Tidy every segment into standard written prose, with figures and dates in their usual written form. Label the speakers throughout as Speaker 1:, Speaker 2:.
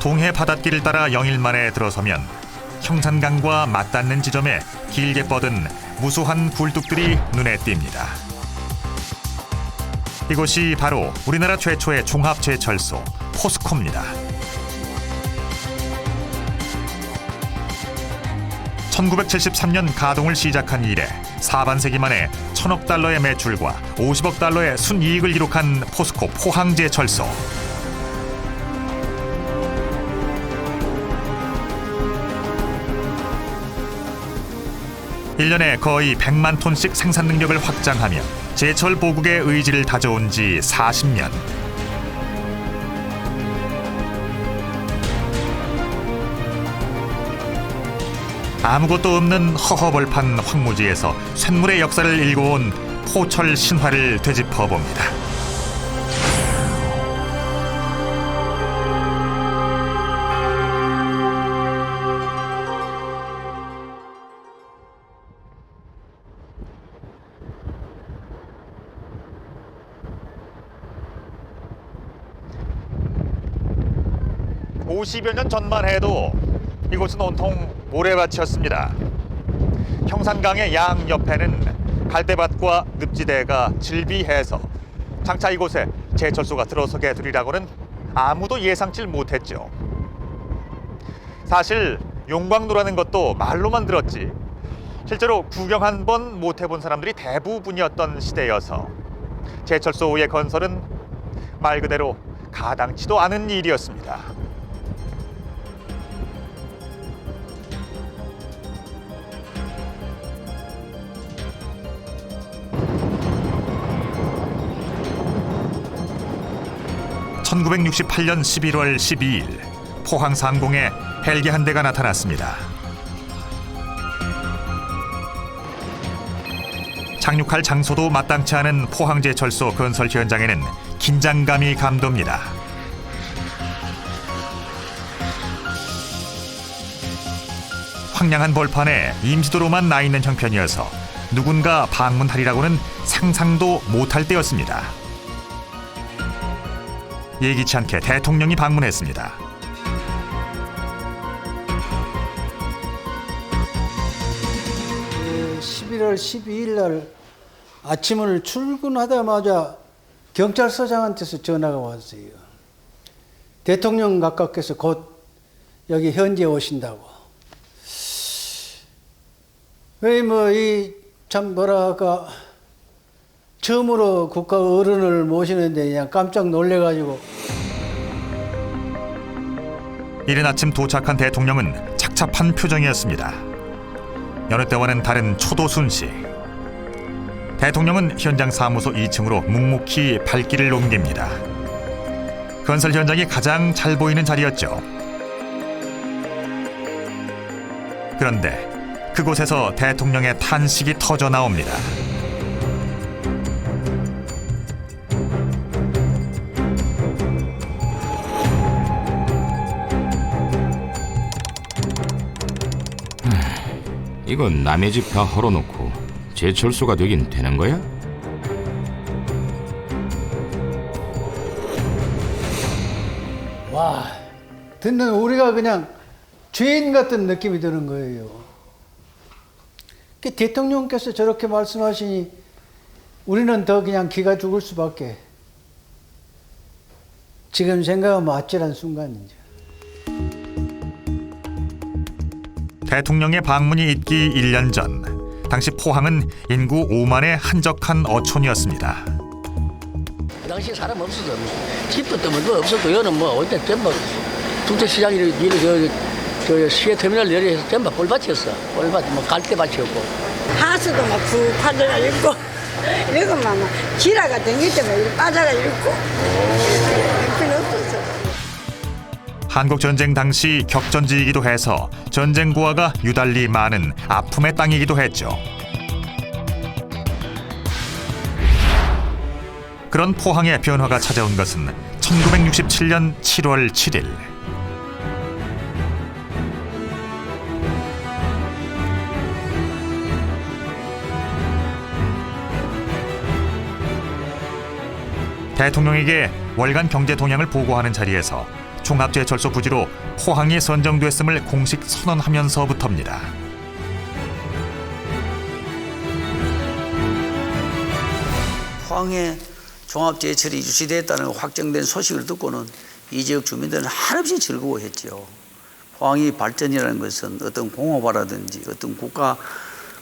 Speaker 1: 동해 바닷길을 따라 영일 만에 들어서면 형산강과 맞닿는 지점에 길게 뻗은 무수한 굴뚝들이 눈에 띕니다. 이곳이 바로 우리나라 최초의 종합제철소 포스코입니다. 1973년 가동을 시작한 이래 사반세기 만에 1,000억 달러의 매출과 50억 달러의 순이익을 기록한 포스코 포항제철소. 일년에 거의 100만 톤씩 생산 능력을 확장하며 제철 보국의 의지를 다져온 지 40년. 아무것도 없는 허허벌판 황무지에서 쇳물의 역사를 일궈온 포철 신화를 되짚어봅니다. (50여 년) 전만 해도 이곳은 온통 모래밭이었습니다. 형산강의 양옆에는 갈대밭과 늪지대가 질비해서 장차 이곳에 제철소가 들어서게 되리라고는 아무도 예상치 못했죠. 사실 용광로라는 것도 말로만 들었지 실제로 구경 한 번 못 해본 사람들이 대부분이었던 시대여서 제철소의 건설은 말 그대로 가당치도 않은 일이었습니다. (1968년 11월 12일) 포항 상공에 헬기 한 대가 나타났습니다. 착륙할 장소도 마땅치 않은 포항제철소 건설 현장에는 긴장감이 감돕니다. 황량한 벌판에 임시도로만 나 있는 형편이어서 누군가 방문하리라고는 상상도 못할 때였습니다. 예기치 않게 대통령이 방문했습니다.
Speaker 2: 네, 11월 12일 날 아침을 출근하자마자 경찰서장한테서 전화가 왔어요. 대통령 각하께서 곧 여기 현지에 오신다고. 참 뭐랄까 처음으로 국가 어른을 모시는데 그냥 깜짝 놀래가지고.
Speaker 1: 이른 아침 도착한 대통령은 착잡한 표정이었습니다. 여느 때와는 다른 초도순식. 대통령은 현장 사무소 2층으로 묵묵히 발길을 옮깁니다. 건설 현장이 가장 잘 보이는 자리였죠. 그런데 그곳에서 대통령의 탄식이 터져 나옵니다.
Speaker 3: 이건 남의 집 다 헐어놓고 제철소가 되긴 되는 거야?
Speaker 2: 와, 듣는 우리가 그냥 죄인 같은 느낌이 드는 거예요. 대통령께서 저렇게 말씀하시니 우리는 더 그냥 기가 죽을 수밖에. 지금 생각하면 아찔한 순간이죠.
Speaker 1: 대통령의 방문이 있기 1년 전, 당시 포항은 인구 5만의 한적한 어촌이었습니다.
Speaker 4: 그 당시 사람 없었어. 집도 뭐 없었고 여는 뭐 어디 전부 중철시장 저 시외 터미널 내려서 전부 꿀밭이었어. 꿀밭 뭐 갈대밭이었고.
Speaker 5: 하수도 막 푹 파져가 있고 이것만 막 지라가 댕길 때만 이렇게 빠져가 있고 그건 없었어.
Speaker 1: 한국전쟁 당시 격전지이기도 해서 전쟁 고아가 유달리 많은 아픔의 땅이기도 했죠. 그런 포항의 변화가 찾아온 것은 1967년 7월 7일. 대통령에게 월간 경제 동향을 보고하는 자리에서 종합제철소 부지로 포항이 선정됐음을 공식 선언하면서부터입니다.
Speaker 6: 포항에 종합제철이 유치됐다는 확정된 소식을 듣고는 이 지역 주민들은 한없이 즐거워했죠. 포항이 발전이라는 것은 어떤 공업화라든지 어떤 국가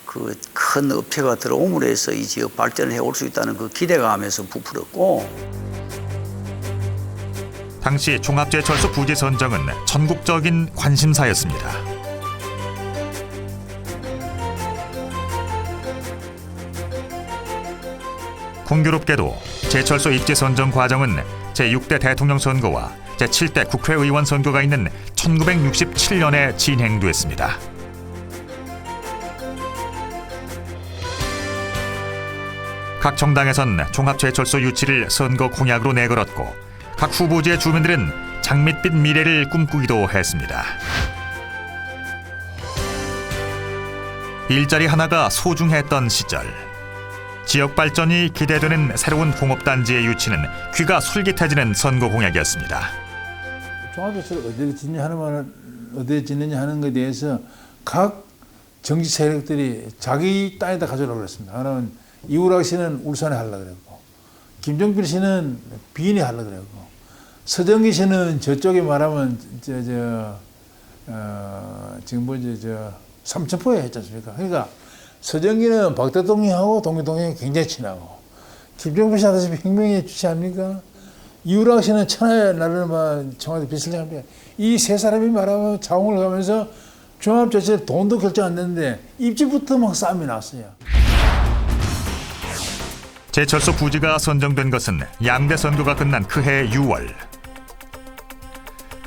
Speaker 6: 그 큰 업체가 들어옴으로 해서 이 지역 발전을 해올 수 있다는 그 기대감에서 부풀었고,
Speaker 1: 당시 종합제철소 부지 선정은 전국적인 관심사였습니다. 공교롭게도 제철소 입지 선정 과정은 제6대 대통령 선거와 제7대 국회의원 선거가 있는 1967년에 진행됐습니다. 각 정당에선 종합제철소 유치를 선거 공약으로 내걸었고 각 후보지의 주민들은 장밋빛 미래를 꿈꾸기도 했습니다. 일자리 하나가 소중했던 시절, 지역 발전이 기대되는 새로운 공업단지의 유치는 귀가 솔깃해지는 선거 공약이었습니다.
Speaker 2: 종합제철을 어디에 짓느냐 하는 것에 대해서 각 정치 세력들이 자기 땅에다 가져오라고 그랬습니다. 하나는 이우락 씨는 울산에 하려고 그랬고, 김종필 씨는 비인에 하려고 그랬고, 서정기 씨는 저쪽에 말하면 지금 삼천포에 했지 않습니까? 그러니까 서정기는 박 대통령하고 동교동행이 굉장히 친하고, 김종필 씨 하다시피 혁명의 주체 아닙니까? 이우락 씨는 천하의 나라를 청와대 비서장합니다. 이 세 사람이 말하면 자웅을 가면서 종합제철 돈도 결정 안 됐는데 입지부터 막 싸움이 났어요.
Speaker 1: 제철소 부지가 선정된 것은 양대 선거가 끝난 그해 6월.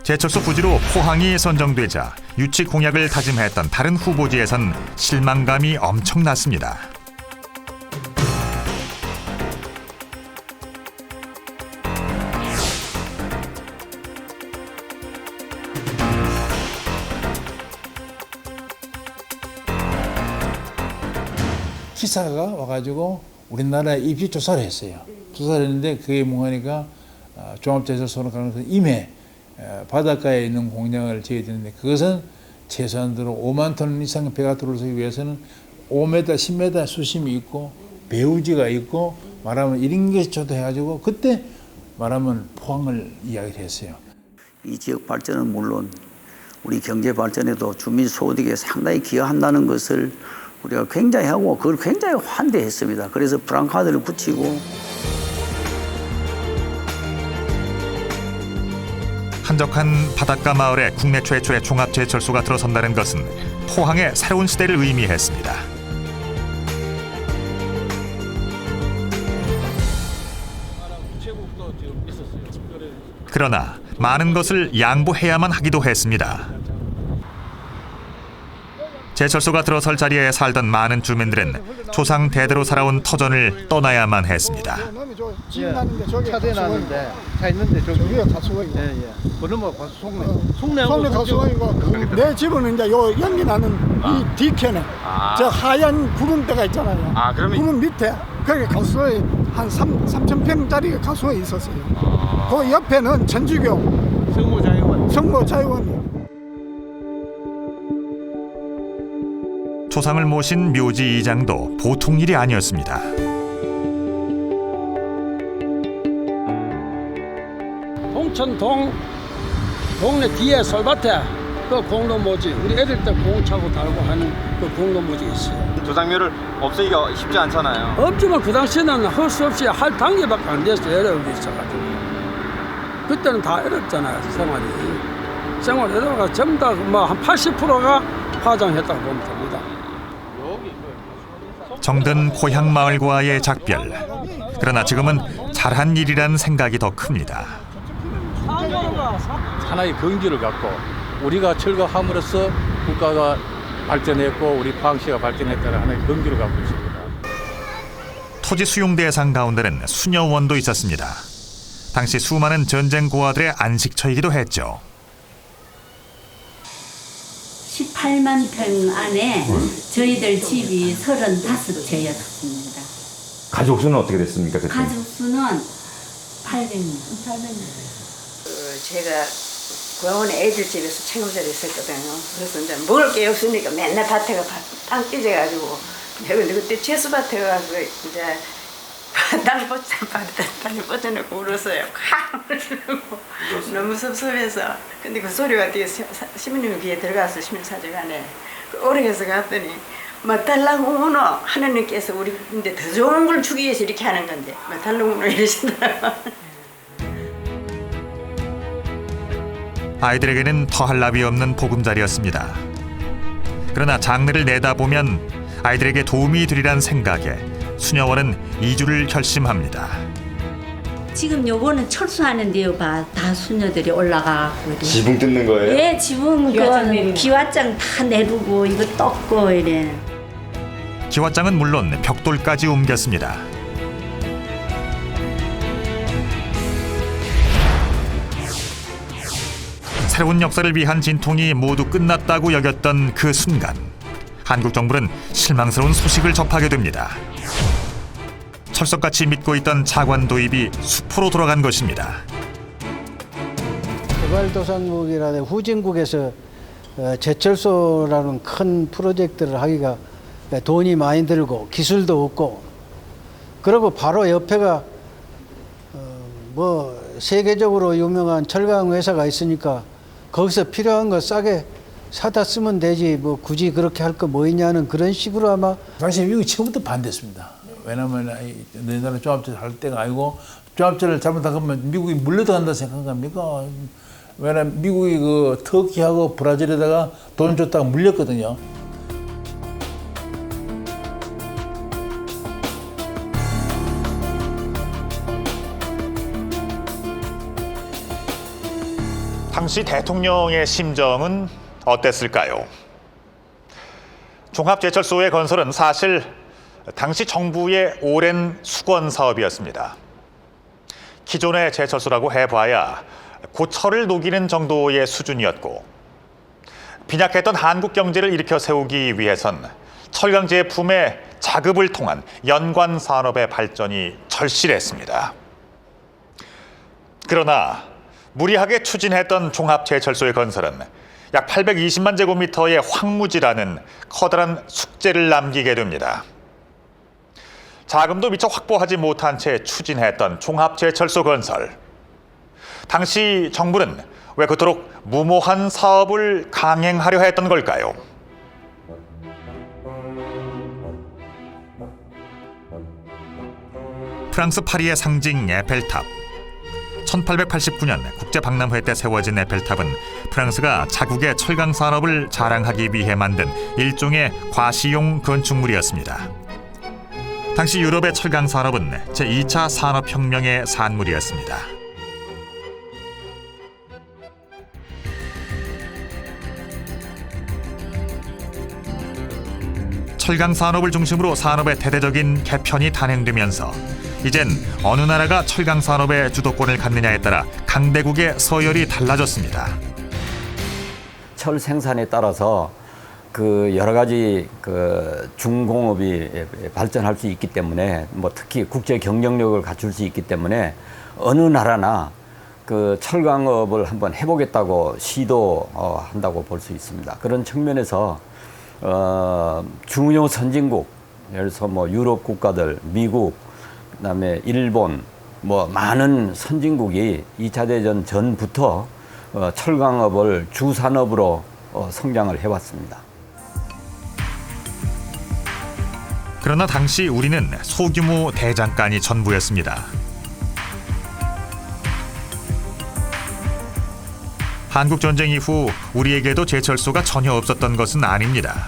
Speaker 1: 제철소 부지로 포항이 선정되자 유치 공약을 다짐했던 다른 후보지에선 실망감이 엄청났습니다.
Speaker 2: 기사가 와가지고 우리나라에 입지 조사를 했어요. 조사를 했는데 그게 뭐하니까 종합제철소는 가능해서 임해 바닷가에 있는 공장을 지어야 되는데, 그것은 최소한으로 5만 톤 이상 배가 들어오기 위해서는 5m, 10m 수심이 있고 배우지가 있고 말하면 이런 게 조도해가지고 그때 말하면 포항을 이야기를 했어요.
Speaker 6: 이 지역 발전은 물론 우리 경제 발전에도 주민 소득에 상당히 기여한다는 것을 우리가 굉장히 하고 그걸 굉장히 환대했습니다. 그래서 프랑카드를 붙이고,
Speaker 1: 한적한 바닷가 마을에 국내 최초의 종합제철소가 들어선다는 것은 포항의 새로운 시대를 의미했습니다. 그러나 많은 것을 양보해야만 하기도 했습니다. 제철소가 들어설 자리에 살던 많은 주민들은 조상 대대로 살아온 터전을 떠나야만 했습니다.
Speaker 7: 차대 나는데 차 있는데 저기에 가수원이. 예예. 그러면 속내 가수원이고
Speaker 8: 내 집은 이제 요 연기 나는 이 뒤편에 저 하얀 구름대가 있잖아요. 그러면 구름 밑에 거기 가수원이 한 3,000평짜리 가수원이 있었어요. 그 옆에는 천주교 성모자유원.
Speaker 1: 조상을 모신 묘지 이장도 보통 일이 아니었습니다.
Speaker 9: 동천 동네 뒤에 솔밭에 그 공동묘지, 우리 애들 때 공 차고 달고 하는 그 공동묘지 있어요.
Speaker 10: 조상묘를 없애기가 쉽지 않잖아요.
Speaker 9: 없지만 그 당시에는 할 수 없이 할 단계밖에 안 됐어요. 어려움이 있어가지고. 그때는 다 어렵잖아요, 생활이 어려워가 전부 다 뭐 한 80%가 파장했다고 보면 됩니다.
Speaker 1: 정든 고향 마을과의 작별. 그러나 지금은 잘한 일이란 생각이 더 큽니다.
Speaker 11: 하나의 긍지를 갖고 우리가 철거함으로써 국가가 발전했고 우리 포항시가 발전했다는 하나의 긍지를 갖고 있습니다.
Speaker 1: 토지 수용 대상 가운데는 수녀원도 있었습니다. 당시 수많은 전쟁 고아들의 안식처이기도 했죠.
Speaker 12: 18만 평 안에 저희들 집이 35채였습니다.
Speaker 13: 가족 수는 어떻게 됐습니까? 그때?
Speaker 12: 가족 수는 800명.
Speaker 5: 제가 고아원에 애들 집에서 책임자로 있었거든요. 그래서 이제 먹을 게 없으니까 맨날 밭에 가 땅 찢어가지고 근데 그때 채소밭에 가서 이제 땅을 뻗어놓고 울었어요. 울고 너무 섭섭해서. 근데 그 소리가 뒤에 시민님 귀에 들어가서 시민사제관에 오래해서 갔더니 뭐 달라고 오노 하느님께서 우리 근데 더 좋은 걸 주기 위해서 이렇게 하는 건데 뭐 달라고 오노 이러시더라고요.
Speaker 1: 아이들에게는 더할 나위 없는 보금자리였습니다. 그러나 장래를 내다보면 아이들에게 도움이 되리란 생각에 수녀원은 이주를 결심합니다.
Speaker 12: 지금 요거는 철수하는데요, 다 수녀들이 올라가고.
Speaker 10: 지붕 뜯는 거예요?
Speaker 12: 예, 지붕 그 기와장 다 내리고 이거 떴고 이래.
Speaker 1: 기와장은 물론 벽돌까지 옮겼습니다. 새로운 역사를 위한 진통이 모두 끝났다고 여겼던 그 순간 한국 정부는 실망스러운 소식을 접하게 됩니다. 철석같이 믿고 있던 자관 도입이 수포로 돌아간 것입니다.
Speaker 7: 개발도상국이라는 후진국에서 제철소라는 큰 프로젝트를 하기가 돈이 많이 들고 기술도 없고, 그리고 바로 옆에가 뭐 세계적으로 유명한 철강 회사가 있으니까 거기서 필요한 거 싸게 사다 쓰면 되지 뭐 굳이 그렇게 할 거 뭐 있냐는 그런 식으로 아마.
Speaker 2: 당시 미국이 처음부터 반대했습니다. 왜냐하면 너희나라 조합제를 할 때가 아니고 조합제를 잘못하면 미국이 물려들어간다 생각한 겁니까? 왜냐하면 미국이 그 터키하고 브라질에다가 돈 줬다가 물렸거든요.
Speaker 1: 당시 대통령의 심정은 어땠을까요? 종합제철소의 건설은 사실 당시 정부의 오랜 수건 사업이었습니다. 기존의 제철소라고 해봐야 고철을 녹이는 정도의 수준이었고, 빈약했던 한국 경제를 일으켜 세우기 위해선 철강 제품의 자급을 통한 연관 산업의 발전이 절실했습니다. 그러나 무리하게 추진했던 종합제철소의 건설은 약 820만 제곱미터의 황무지라는 커다란 숙제를 남기게 됩니다. 자금도 미처 확보하지 못한 채 추진했던 종합제철소 건설. 당시 정부는 왜 그토록 무모한 사업을 강행하려 했던 걸까요? 프랑스 파리의 상징 에펠탑. 1889년 국제박람회 때 세워진 에펠탑은 프랑스가 자국의 철강 산업을 자랑하기 위해 만든 일종의 과시용 건축물이었습니다. 당시 유럽의 철강 산업은 제2차 산업혁명의 산물이었습니다. 철강 산업을 중심으로 산업의 대대적인 개편이 단행되면서 이젠 어느 나라가 철강 산업의 주도권을 갖느냐에 따라 강대국의 서열이 달라졌습니다.
Speaker 13: 철 생산에 따라서 그 여러 가지 그 중공업이 발전할 수 있기 때문에, 뭐 특히 국제 경쟁력을 갖출 수 있기 때문에 어느 나라나 그 철강업을 한번 해보겠다고 시도한다고 볼 수 있습니다. 그런 측면에서 중요 선진국, 예를 들어서 뭐 유럽 국가들, 미국, 그다음에 일본, 뭐 많은 선진국이 2차 대전 전부터 철강업을 주산업으로 성장을 해왔습니다.
Speaker 1: 그러나 당시 우리는 소규모 대장간이 전부였습니다. 한국전쟁 이후 우리에게도 제철소가 전혀 없었던 것은 아닙니다.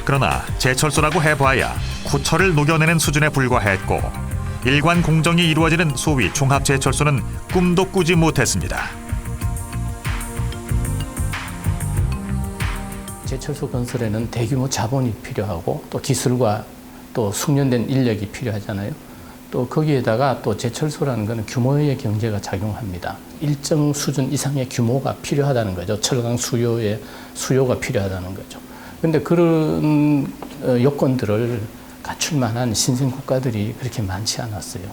Speaker 1: 그러나 제철소라고 해봐야 고철을 녹여내는 수준에 불과했고, 일관 공정이 이루어지는 소위 종합제철소는 꿈도 꾸지 못했습니다.
Speaker 14: 제철소 건설에는 대규모 자본이 필요하고 또 기술과 또 숙련된 인력이 필요하잖아요. 또 거기에다가 또 제철소라는 것은 규모의 경제가 작용합니다. 일정 수준 이상의 규모가 필요하다는 거죠. 철강 수요가 필요하다는 거죠. 그런데 그런 요건들을 갖출 만한 신생 국가들이 그렇게 많지 않았어요.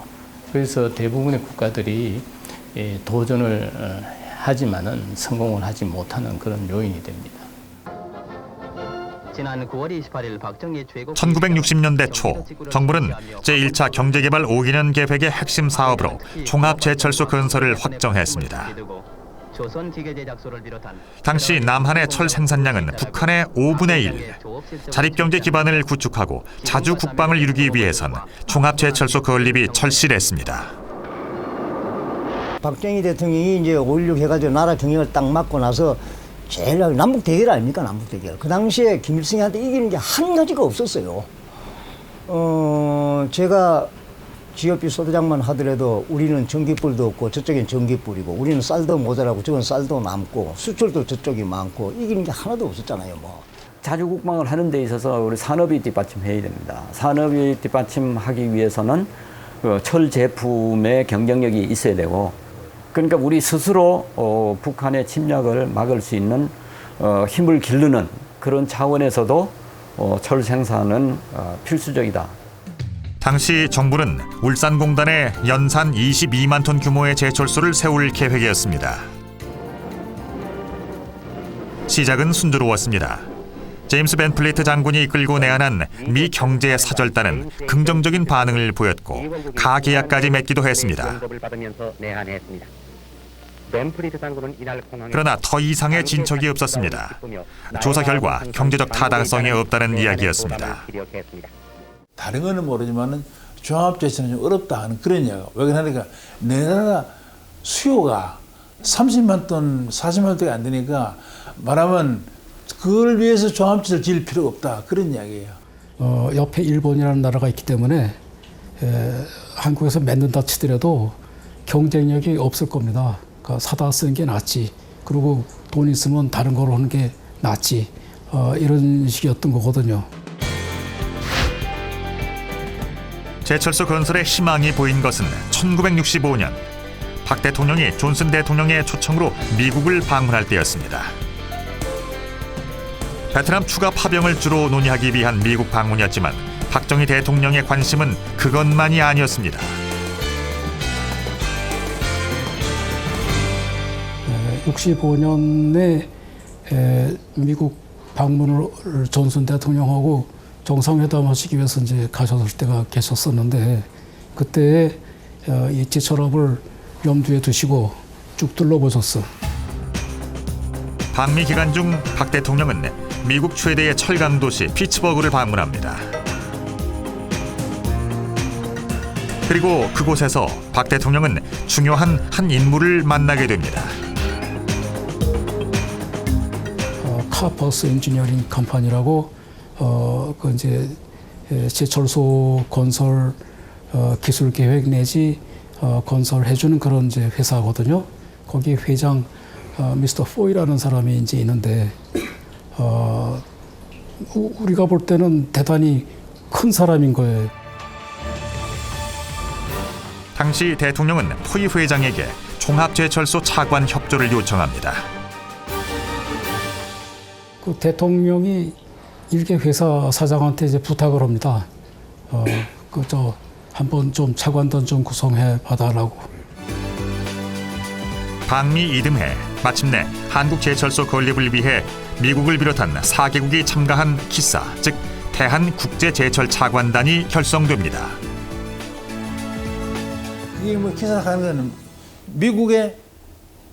Speaker 14: 그래서 대부분의 국가들이 도전을 하지만은 성공을 하지 못하는 그런 요인이 됩니다.
Speaker 1: 1960년대 초 정부는 제1차 경제개발 5개년 계획의 핵심 사업으로 종합제철소 건설을 확정했습니다. 당시 남한의 철 생산량은 북한의 5분의 1. 자립경제 기반을 구축하고 자주 국방을 이루기 위해선 종합제철소 건립이 절실했습니다.
Speaker 15: 박정희 대통령이 이제 5.16 해가지고 나라 경영을 딱 맡고 나서 제일 남북 대결 아닙니까? 남북 대결. 그 당시에 김일성한테 이기는 게 한 가지가 없었어요. 제가 GOP 소대장만 하더라도 우리는 전기불도 없고 저쪽엔 전기불이고 우리는 쌀도 모자라고 저건 쌀도 남고 수출도 저쪽이 많고 이기는 게 하나도 없었잖아요. 뭐.
Speaker 13: 자주 국방을 하는 데 있어서 우리 산업이 뒷받침해야 됩니다. 산업이 뒷받침하기 위해서는 철 제품의 경쟁력이 있어야 되고, 그러니까 우리 스스로 북한의 침략을 막을 수 있는 힘을 기르는 그런 차원에서도 철 생산은 필수적이다.
Speaker 1: 당시 정부는 울산공단에 연산 22만 톤 규모의 제철소를 세울 계획이었습니다. 시작은 순조로웠습니다. 제임스 벤플리트 장군이 이끌고 내한한 미 경제사절단은 긍정적인 반응을 보였고 가계약까지 맺기도 했습니다. 그러나 더 이상의 진척이 없었습니다. 조사 결과 경제적 타당성이 없다는 이야기였습니다.
Speaker 2: 다른 거는 모르지만은 종합제철은 좀 어렵다 하는 그런 이야기가. 왜 그러니까 내 나라 수요가 30만 톤, 40만 톤이 안 되니까 말하면 그걸 위해서 종합제철 지을 필요가 없다 그런 이야기예요.
Speaker 16: 옆에 일본이라는 나라가 있기 때문에 한국에서 맺는다 치더라도 경쟁력이 없을 겁니다. 그러니까 사다 쓰는 게 낫지. 그리고 돈 있으면 다른 걸로 하는 게 낫지. 이런 식이었던 거거든요.
Speaker 1: 제철소 건설에 희망이 보인 것은 1965년 박 대통령이 존슨 대통령의 초청으로 미국을 방문할 때였습니다. 베트남 추가 파병을 주로 논의하기 위한 미국 방문이었지만 박정희 대통령의 관심은 그것만이 아니었습니다.
Speaker 16: 65년에 미국 방문을 존슨 대통령하고 정상회담 하시기 위해서 이제 가셨을 때가 계셨었는데 그때 이 제철업을 염두에 두시고 쭉 둘러보셨어.
Speaker 1: 방미 기간 중 박 대통령은 미국 최대의 철강 도시 피츠버그를 방문합니다. 그리고 그곳에서 박 대통령은 중요한 한 인물을 만나게 됩니다.
Speaker 16: 카퍼스 엔지니어링 컴퍼니라고 그 이제 제철소 건설 기술 계획 내지 건설해주는 그런 이제 회사거든요. 거기 회장 미스터 포이라는 사람이 이제 있는데 우리가 볼 때는 대단히 큰 사람인 거예요.
Speaker 1: 당시 대통령은 포이 회장에게 종합제철소 차관 협조를 요청합니다.
Speaker 16: 그 대통령이 일개 회사 사장한테 이제 부탁을 합니다. 저 한번 좀 차관단 좀 구성해 봐달라고.
Speaker 1: 방미 이듬해 마침내 한국 제철소 건립을 위해 미국을 비롯한 4개국이 참가한 키사, 즉 대한국제제철차관단이 결성됩니다.
Speaker 2: 이게 뭐 키사 하는 거는 미국의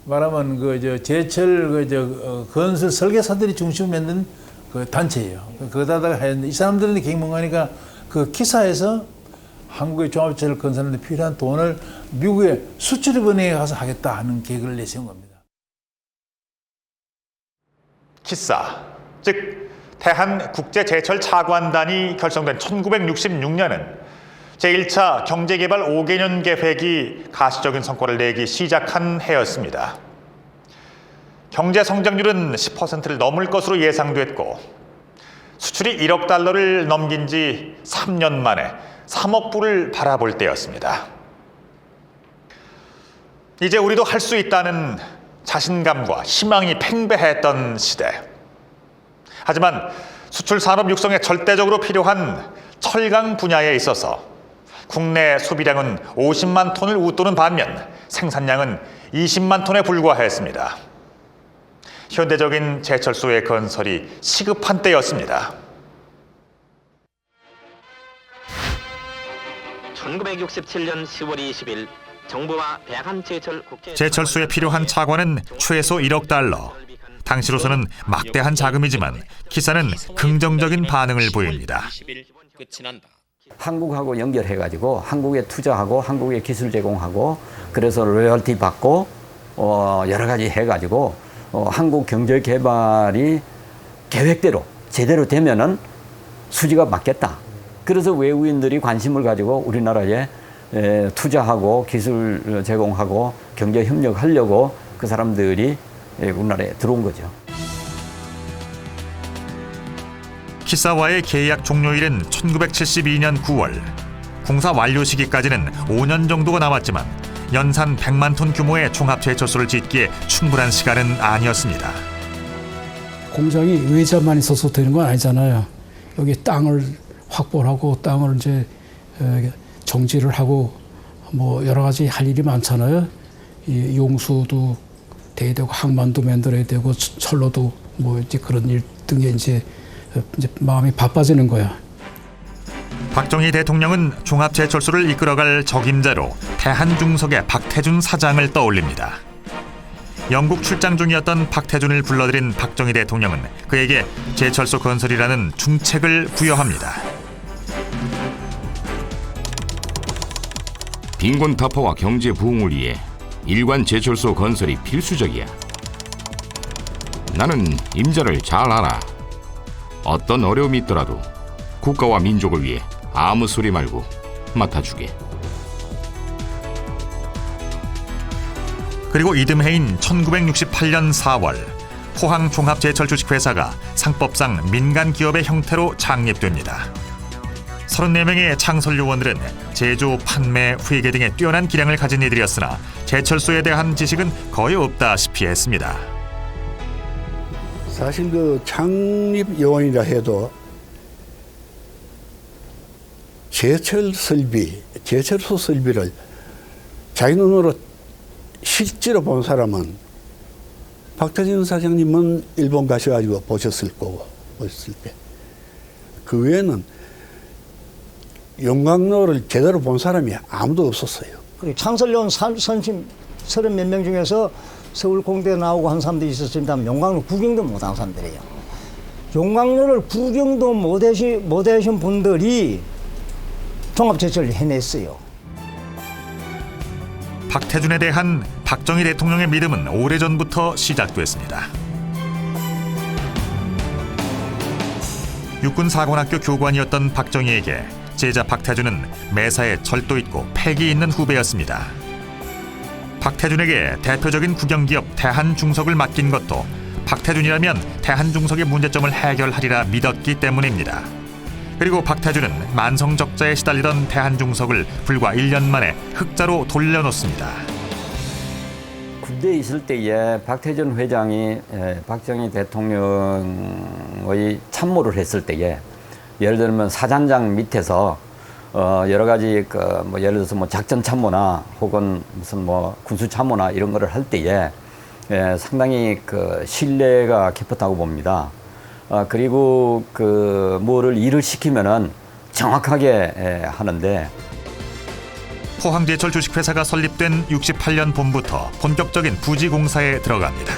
Speaker 2: 말하면 그 제철 건설 설계사들이 중심을 맺는 그 단체예요. 거기다가 했는데 이 사람들은 경영하니까 그 키사에서 한국의 종합제철 건설에 필요한 돈을 미국의 수출입은행에 가서 하겠다 하는 계획을 내세운 겁니다.
Speaker 1: 키사, 즉 대한국제제철차관단이 결성된 1966년은 제1차 경제개발 5개년 계획이 가시적인 성과를 내기 시작한 해였습니다. 경제 성장률은 10%를 넘을 것으로 예상됐고 수출이 1억 달러를 넘긴 지 3년 만에 3억 불을 바라볼 때였습니다. 이제 우리도 할 수 있다는 자신감과 희망이 팽배했던 시대. 하지만 수출 산업 육성에 절대적으로 필요한 철강 분야에 있어서 국내 소비량은 50만 톤을 웃도는 반면 생산량은 20만 톤에 불과했습니다. 현대적인 제철소의 건설이 시급한 때였습니다.
Speaker 17: 1967년 10월 20일 정부와 대한제철
Speaker 1: 제철소에 필요한 차관은 최소 1억 달러. 당시로서는 막대한 자금이지만 기사는 긍정적인 반응을 보입니다.
Speaker 13: 한국하고 연결해가지고 한국에 투자하고 한국에 기술 제공하고 그래서 로열티 받고 여러 가지 해가지고 한국 경제 개발이 계획대로 제대로 되면은 수지가 맞겠다. 그래서 외국인들이 관심을 가지고 우리나라에 투자하고 기술 제공하고 경제 협력하려고 그 사람들이 우리나라에 들어온 거죠.
Speaker 1: 키사와의 계약 종료일은 1972년 9월. 공사 완료 시기까지는 5년 정도가 남았지만 연산 100만 톤 규모의 종합제철소를 짓기에 충분한 시간은 아니었습니다.
Speaker 16: 공장이 외자만 있어서 되는 건 아니잖아요. 여기 땅을 확보를 하고 땅을 이제 정지를 하고 뭐 여러 가지 할 일이 많잖아요. 이 용수도 돼야 되고 항만도 만들어야 되고 철로도 뭐 이제 그런 일 등에 이제 마음이 바빠지는 거야.
Speaker 1: 박정희 대통령은 종합제철소를 이끌어갈 적임자로 대한중석의 박태준 사장을 떠올립니다. 영국 출장 중이었던 박태준을 불러들인 박정희 대통령은 그에게 제철소 건설이라는 중책을 부여합니다.
Speaker 3: 빈곤 타파와 경제 부흥을 위해 일관 제철소 건설이 필수적이야. 나는 임자를 잘 알아. 어떤 어려움이 있더라도 국가와 민족을 위해 아무 소리 말고 맡아주게.
Speaker 1: 그리고 이듬해인 1968년 4월 포항 종합제철 주식회사가 상법상 민간 기업의 형태로 창립됩니다. 34명의 창설 요원들은 제조, 판매, 회계 등의 뛰어난 기량을 가진 이들이었으나 제철소에 대한 지식은 거의 없다시피 했습니다.
Speaker 18: 사실 그 창립 요원이라 해도 제철소 설비를 자기 눈으로 실제로 본 사람은 박태준 사장님은 일본 가셔가지고 보셨을 때 그 외에는 용광로를 제대로 본 사람이 아무도 없었어요.
Speaker 15: 창설요원 선심 30몇 명 중에서 서울 공대 나오고 한 사람들이 있었습니다. 용광로 구경도 못한 사람들이에요. 용광로를 구경도 못하신 분들이 종합제철을 해냈어요.
Speaker 1: 박태준에 대한 박정희 대통령의 믿음은 오래전부터 시작됐습니다. 육군사관학교 교관이었던 박정희에게 제자 박태준은 매사에 절도 있고 패기 있는 후배였습니다. 박태준에게 대표적인 국영기업 대한중석을 맡긴 것도 박태준이라면 대한중석의 문제점을 해결하리라 믿었기 때문입니다. 그리고 박태준은 만성적자에 시달리던 대한중석을 불과 1년 만에 흑자로 돌려놓습니다.
Speaker 13: 군대에 있을 때에 박태준 회장이 박정희 대통령의 참모를 했을 때에 예를 들면 사단장 밑에서 여러 가지 뭐 예를 들어서 뭐 작전 참모나 혹은 무슨 뭐 군수 참모나 이런 거를 할 때에 상당히 신뢰가 깊었다고 봅니다. 그리고 뭐를 일을 시키면은 정확하게 하는데.
Speaker 1: 포항제철 주식회사가 설립된 68년 봄부터 본격적인 부지 공사에 들어갑니다.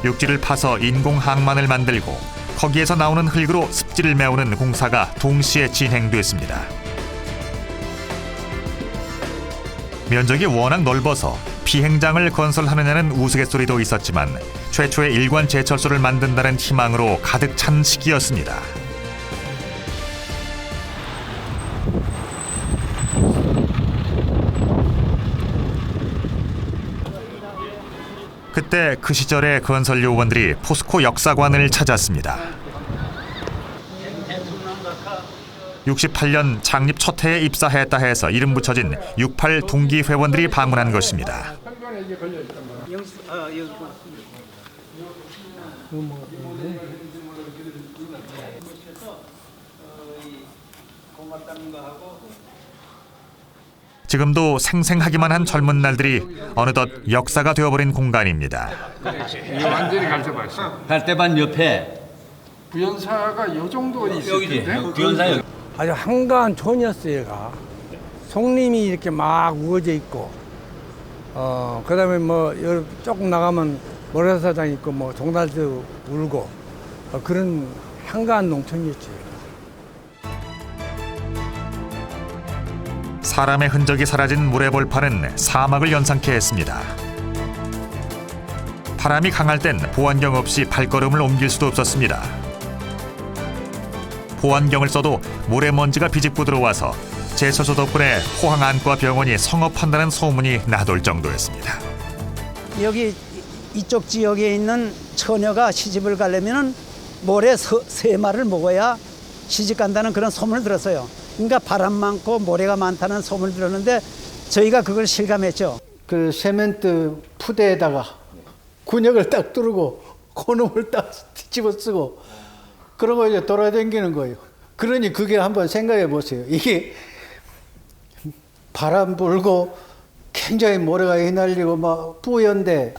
Speaker 1: 육지를 파서 인공 항만을 만들고 거기에서 나오는 흙으로 습지를 메우는 공사가 동시에 진행됐습니다. 면적이 워낙 넓어서 비행장을 건설하느냐는 우스갯소리도 있었지만 최초의 일관 제철소를 만든다는 희망으로 가득 찬 시기였습니다. 그때 그 시절의 건설 요원들이 포스코 역사관을 찾았습니다. 68년 창립 첫 해에 입사했다 해서 이름 붙여진 68 동기 회원들이 방문한 것입니다. 지금도 생생하기만 한 젊은 날들이 어느덧 역사가 되어버린 공간입니다.
Speaker 9: 완전히 가르쳐봤어.
Speaker 6: 갈대반 옆에
Speaker 9: 부연사가 요 정도 있을 텐데.
Speaker 6: 부연사 여기.
Speaker 9: 아주 한가한 촌이었어요, 얘가. 송림이 이렇게 막 우거져 있고, 그다음에 뭐 조금 나가면 모래사장 있고, 뭐 종달도 울고, 그런 한가한 농촌이었죠.
Speaker 1: 사람의 흔적이 사라진 모래벌판은 사막을 연상케 했습니다. 바람이 강할 땐 보안경 없이 발걸음을 옮길 수도 없었습니다. 보안경을 써도 모래먼지가 비집고 들어와서 제철소 덕분에 포항 안과 병원이 성업한다는 소문이 나돌 정도였습니다.
Speaker 15: 여기 이쪽 지역에 있는 처녀가 시집을 가려면은 모래 3마리를 먹어야 시집 간다는 그런 소문을 들었어요. 그러니까 바람 많고 모래가 많다는 소문을 들었는데 저희가 그걸 실감했죠.
Speaker 7: 그 세멘트 푸대에다가 군역을 딱 뚫고 고놈을 딱 집어쓰고 그런 거 이제 돌아다니는 거예요. 그러니 그게 한번 생각해 보세요. 이게 바람 불고 굉장히 모래가 휘날리고 막 뿌연데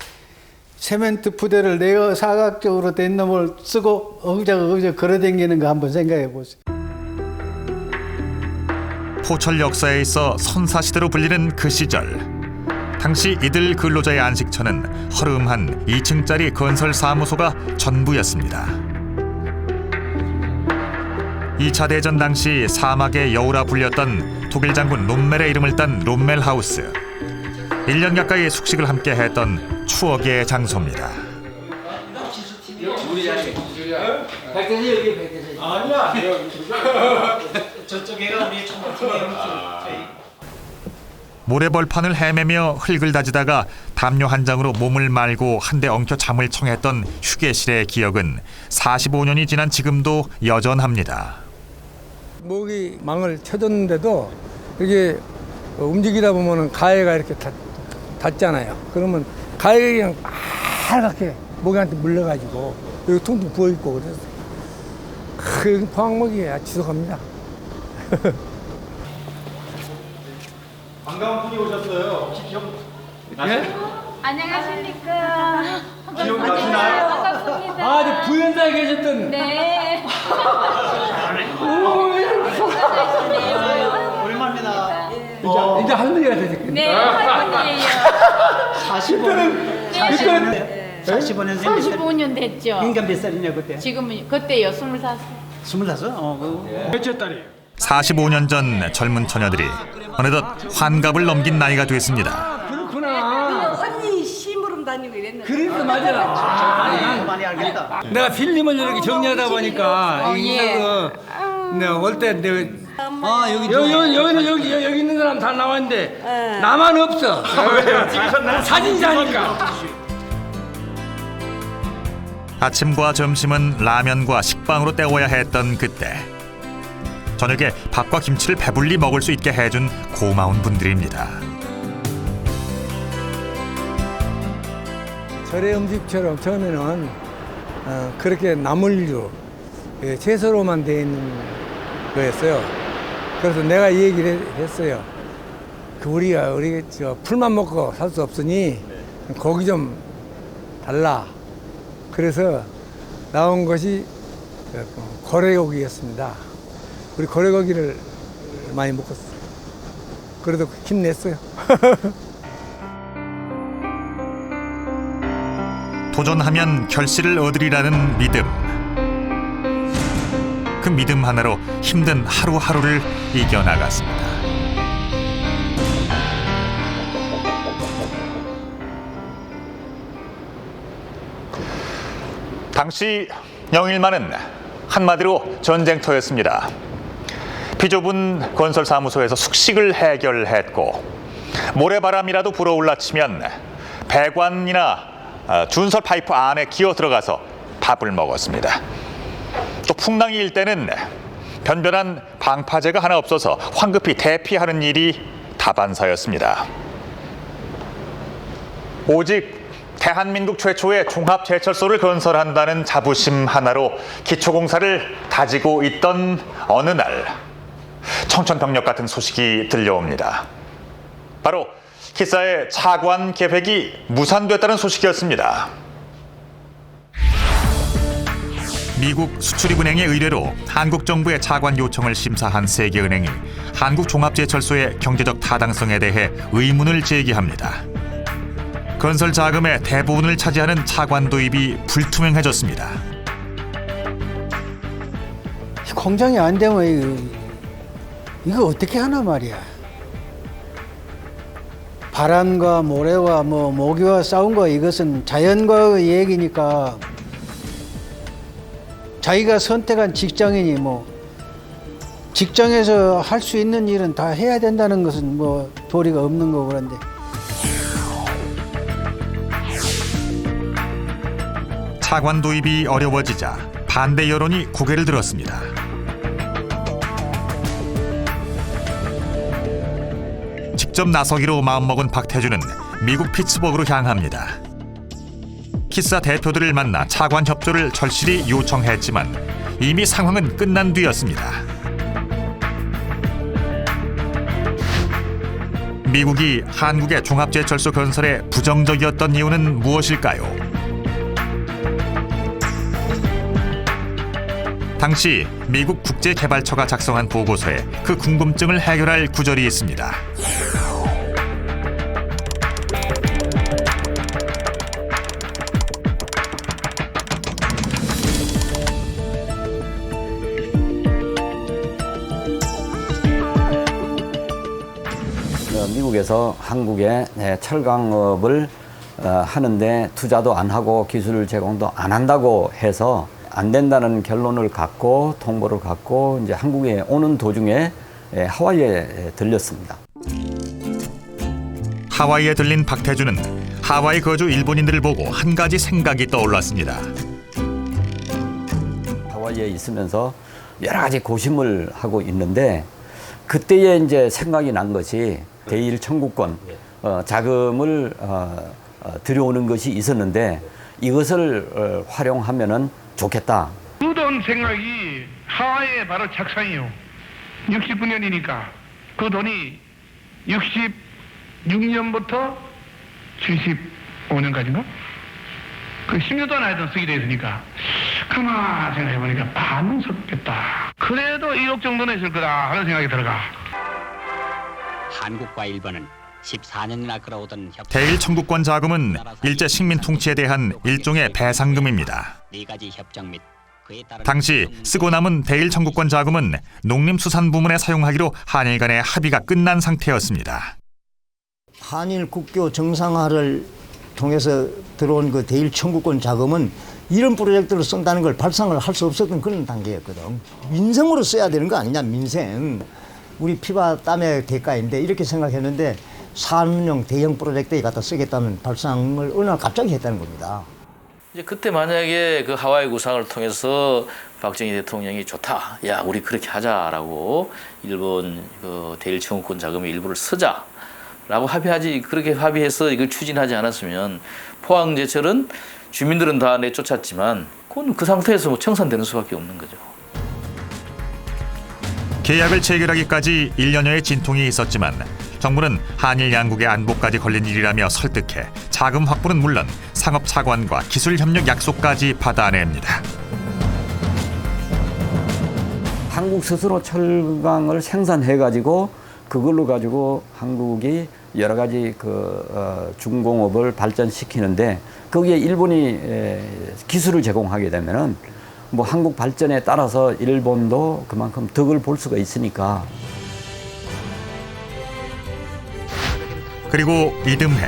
Speaker 7: 세멘트 푸대를 내어 사각적으로 된 놈을 쓰고 엉작 걸어다니는 거 한번 생각해 보세요.
Speaker 1: 포철 역사에 있어 선사시대로 불리는 그 시절, 당시 이들 근로자의 안식처는 허름한 2층짜리 건설사무소가 전부였습니다. 2차 대전 당시 사막의 여우라 불렸던 독일 장군 롬멜의 이름을 딴 롬멜하우스. 1년 가까이 숙식을 함께 했던 추억의 장소입니다.
Speaker 6: 우리 자리. 백대세 여기 백대세. 아니야. 저쪽에가 우리 총팀이에요.
Speaker 1: 모래벌판을 헤매며 흙을 다지다가 담요 한 장으로 몸을 말고 한데 엉켜 잠을 청했던 휴게실의 기억은 45년이 지난 지금도 여전합니다.
Speaker 9: 목이 망을 쳐줬는데도 이게 움직이다 보면은 가해가 이렇게 닿잖아요. 그러면 가해가 그냥 빨갛게 목이한테 물려가지고 여기 퉁퉁 부어있고 그래서 그 포항목이 지속합니다.
Speaker 10: 반가운 분이 오셨어요. 혹시 기억나세요?
Speaker 19: 안녕하십니까.
Speaker 10: 기억나시나요?
Speaker 19: 반갑습니다.
Speaker 6: 아, 저 부연사에 계셨던.
Speaker 19: 네.
Speaker 6: 오랜만입니다. 이제 할머니가 되셨겠네.
Speaker 19: 네, 할머니예요.
Speaker 15: 45년
Speaker 19: 35년 됐죠.
Speaker 15: 그러니까 몇 살이냐 그때?
Speaker 19: 지금은 그때요, 25.
Speaker 15: 25?
Speaker 9: 몇째 딸이에요?
Speaker 1: 45년 전 젊은 처녀들이 어느덧 환갑을 넘긴 나이가 됐습니다.
Speaker 9: 그렇구나.
Speaker 5: 언니 심부름 다니고 이랬는데.
Speaker 6: 그래서 맞아라.
Speaker 15: 많이 알겠다.
Speaker 6: 내가 필름을 이렇게 정리하다 보니까 내가 올 때 내가 여기 있는 사람 다 나왔는데 나만 없어. 사진사니까.
Speaker 1: 아침과 점심은 라면과 식빵으로 때워야 했던 그때. 저녁에 밥과 김치를 배불리 먹을 수 있게 해준 고마운 분들입니다.
Speaker 9: 절의 음식처럼 처음에는 그렇게 나물류, 채소로만 되어 있는 거였어요. 그래서 내가 이 얘기를 했어요. 우리 저 풀만 먹고 살 수 없으니 고기 좀 달라. 그래서 나온 것이 고래고기였습니다. 우리 고래고기를 많이 먹었어요. 그래도 힘냈어요.
Speaker 1: 도전하면 결실을 얻으리라는 믿음. 그 믿음 하나로 힘든 하루하루를 이겨나갔습니다. 당시 영일만은 한마디로 전쟁터였습니다. 비좁은 건설사무소에서 숙식을 해결했고 모래바람이라도 불어올라치면 배관이나 준설 파이프 안에 기어 들어가서 밥을 먹었습니다. 또 풍랑이 일 때는 변변한 방파제가 하나 없어서 황급히 대피하는 일이 다반사였습니다. 오직 대한민국 최초의 종합제철소를 건설한다는 자부심 하나로 기초공사를 다지고 있던 어느 날 청천벽력 같은 소식이 들려옵니다. 바로 키사의 차관 계획이 무산됐다는 소식이었습니다. 미국 수출입은행의 의뢰로 한국 정부의 차관 요청을 심사한 세계은행이 한국종합제철소의 경제적 타당성에 대해 의문을 제기합니다. 건설 자금의 대부분을 차지하는 차관 도입이 불투명해졌습니다.
Speaker 7: 공장이 안 되면 이거 어떻게 하나 말이야. 바람과 모래와 모기와 싸운 거 이것은 자연과의 얘기니까 자기가 선택한 직장인이 직장에서 할 수 있는 일은 다 해야 된다는 것은 도리가 없는 거고 그런데
Speaker 1: 차관 도입이 어려워지자 반대 여론이 고개를 들었습니다. 직접 나서기로 마음먹은 박태주는 미국 피츠버그로 향합니다. 키사 대표들을 만나 차관 협조를 절실히 요청했지만 이미 상황은 끝난 뒤였습니다. 미국이 한국의 종합제철소 건설에 부정적이었던 이유는 무엇일까요? 당시 미국 국제개발처가 작성한 보고서에 그 궁금증을 해결할 구절이 있습니다.
Speaker 13: 미국에서 한국의 철강업을 하는데 투자도 안 하고 기술 제공도 안 한다고 해서 안 된다는 결론을 갖고 통보를 갖고 이제 한국에 오는 도중에 하와이에 들렸습니다.
Speaker 1: 하와이에 들린 박태주는 하와이 거주 일본인들을 보고 한 가지 생각이 떠올랐습니다.
Speaker 13: 하와이에 있으면서 여러 가지 고심을 하고 있는데 그때에 이제 생각이 난 것이 대일 청구권 자금을 들여오는 것이 있었는데 이것을 활용하면은 좋겠다.
Speaker 20: 그 돈 생각이 하와이에 바로 착상이요. 69년이니까 그 돈이 66년부터 75년까지인가? 그 10년 동안 하여튼 쓰게 됐으니까 가만 생각해보니까 반은 섰겠다. 그래도 1억 정도는 있을 거다 하는 생각이 들어가.
Speaker 21: 한국과 일본은 14년이나 끌어오던
Speaker 1: 대일 청구권 자금은 일제 식민 통치에 대한 일종의 배상금입니다. 당시 쓰고 남은 대일 청구권 자금은 농림수산 부문에 사용하기로 한일 간의 합의가 끝난 상태였습니다.
Speaker 15: 한일 국교 정상화를 통해서 들어온 그 대일 청구권 자금은 이런 프로젝트를 쓴다는 걸 발상을 할 수 없었던 그런 단계였거든. 민생으로 써야 되는 거 아니냐, 민생. 우리 피와 땀의 대가인데 이렇게 생각했는데 산업용 대형 프로젝트에 갖다 쓰겠다는 발상을 어느 날 갑자기 했다는 겁니다.
Speaker 22: 이제 그때 만약에 그 하와이 구상을 통해서 박정희 대통령이 좋다, 야 우리 그렇게 하자라고 일본 그 대일 청구권 자금의 일부를 쓰자라고 합의하지, 그렇게 합의해서 이걸 추진하지 않았으면 포항제철은 주민들은 다 내쫓았지만 그건 그 상태에서 청산되는 수밖에 없는 거죠.
Speaker 1: 계약을 체결하기까지 1년여의 진통이 있었지만 정부는 한일 양국의 안보까지 걸린 일이라며 설득해 자금 확보는 물론 상업 차관과 기술 협력 약속까지 받아냅니다.
Speaker 13: 한국 스스로 철강을 생산해가지고 그걸로 가지고 한국이 여러 가지 중공업을 발전시키는데 거기에 일본이 기술을 제공하게 되면은 한국 발전에 따라서 일본도 그만큼 덕을 볼 수가 있으니까.
Speaker 1: 그리고 이듬해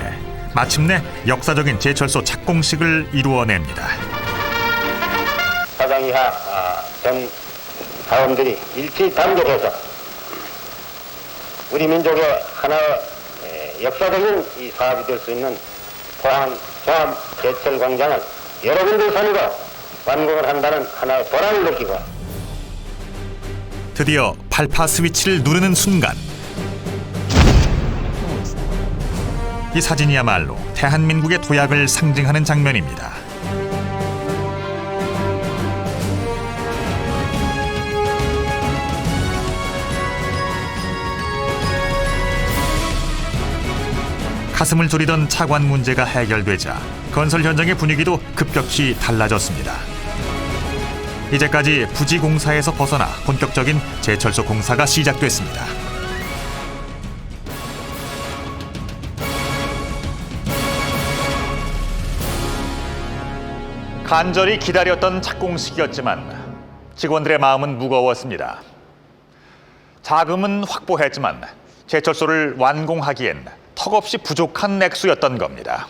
Speaker 1: 마침내 역사적인 제철소 착공식을 이루어냅니다.
Speaker 23: 사장 이하 전 사원들이 일치 단결해서 우리 민족의 하나의 역사적인 이 사업이 될 수 있는 포항 종합 제철 광장을 여러분들 손으로 완공을 한다는 하나의 보람을 느끼고
Speaker 1: 드디어 발파 스위치를 누르는 순간 이 사진이야말로 대한민국의 도약을 상징하는 장면입니다. 가슴을 졸이던 차관 문제가 해결되자 건설 현장의 분위기도 급격히 달라졌습니다. 이제까지 부지 공사에서 벗어나 본격적인 제철소 공사가 시작됐습니다. 간절히 기다렸던 착공식이었지만 직원들의 마음은 무거웠습니다. 자금은 확보했지만 제철소를 완공하기엔 턱없이 부족한 액수였던 겁니다.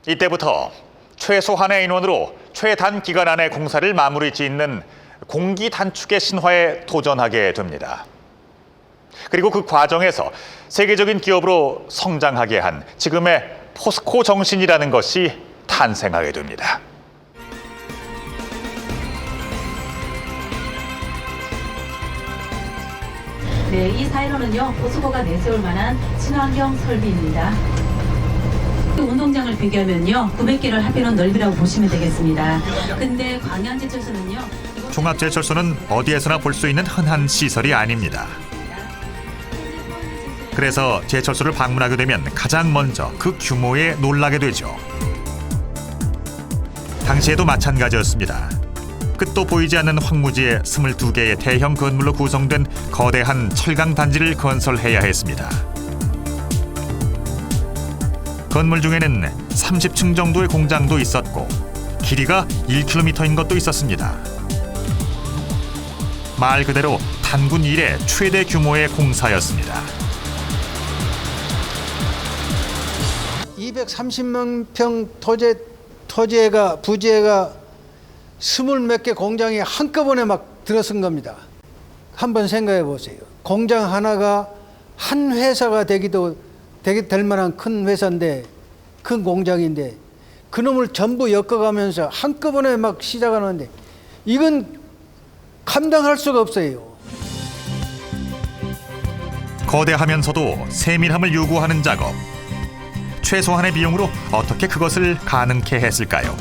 Speaker 1: 이때부터 최소한의 인원으로 최단 기간 안에 공사를 마무리 짓는 공기 단축의 신화에 도전하게 됩니다. 그리고 그 과정에서 세계적인 기업으로 성장하게 한 지금의 포스코 정신이라는 것이 탄생하게 됩니다.
Speaker 4: 네, 이 사이로는요, 포스코가 내세울 만한 친환경 설비입니다. 운동장을 비교하면요, 900개를 합해놓은 넓이라고 보시면 되겠습니다. 근데 광양제철소는요,
Speaker 1: 종합제철소는 어디에서나 볼 수 있는 흔한 시설이 아닙니다. 그래서 제철소를 방문하게 되면 가장 먼저 그 규모에 놀라게 되죠. 당시에도 마찬가지였습니다. 끝도 보이지 않는 황무지에 22개의 대형 건물로 구성된 거대한 철강 단지를 건설해야 했습니다. 건물 중에는 30층 정도의 공장도 있었고 길이가 1km인 것도 있었습니다. 말 그대로 단군 이래 최대 규모의 공사였습니다.
Speaker 7: 230만 평 부지가 20몇 개 공장이 한꺼번에 막 들어선 겁니다. 한번 생각해 보세요. 공장 하나가 한 회사가 될 만한 큰 회사인데, 큰 공장인데 그놈을 전부 엮어가면서 한꺼번에 막 시작하는데 이건 감당할 수가 없어요.
Speaker 1: 거대하면서도 세밀함을 요구하는 작업. 최소한의 비용으로 어떻게 그것을 가능케 했을까요?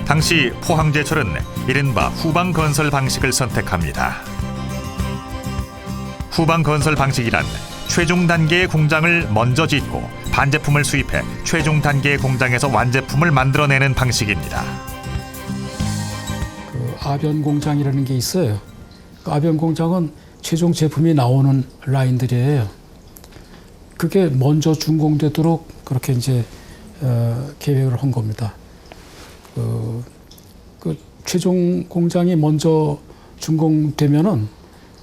Speaker 1: 당시 포항제철은 이른바 후방 건설 방식을 선택합니다. 후방 건설 방식이란 최종 단계의 공장을 먼저 짓고 반제품을 수입해 최종 단계의 공장에서 완제품을 만들어내는 방식입니다.
Speaker 16: 아변 공장이라는 게 있어요. 아변 공장은 최종 제품이 나오는 라인들이에요. 그게 먼저 준공되도록 그렇게 이제 계획을 한 겁니다. 그 최종 공장이 먼저 준공되면은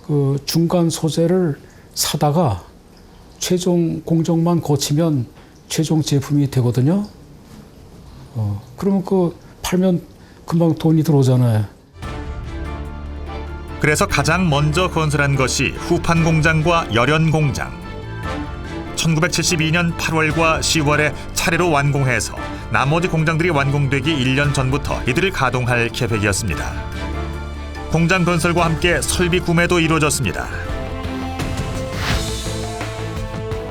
Speaker 16: 그 중간 소재를 사다가 최종 공정만 거치면 최종 제품이 되거든요. 그러면 그 팔면 금방 돈이 들어오잖아요.
Speaker 1: 그래서 가장 먼저 건설한 것이 후판 공장과 열연 공장. 1972년 8월과 10월에 차례로 완공해서 나머지 공장들이 완공되기 1년 전부터 이들을 가동할 계획이었습니다. 공장 건설과 함께 설비 구매도 이루어졌습니다.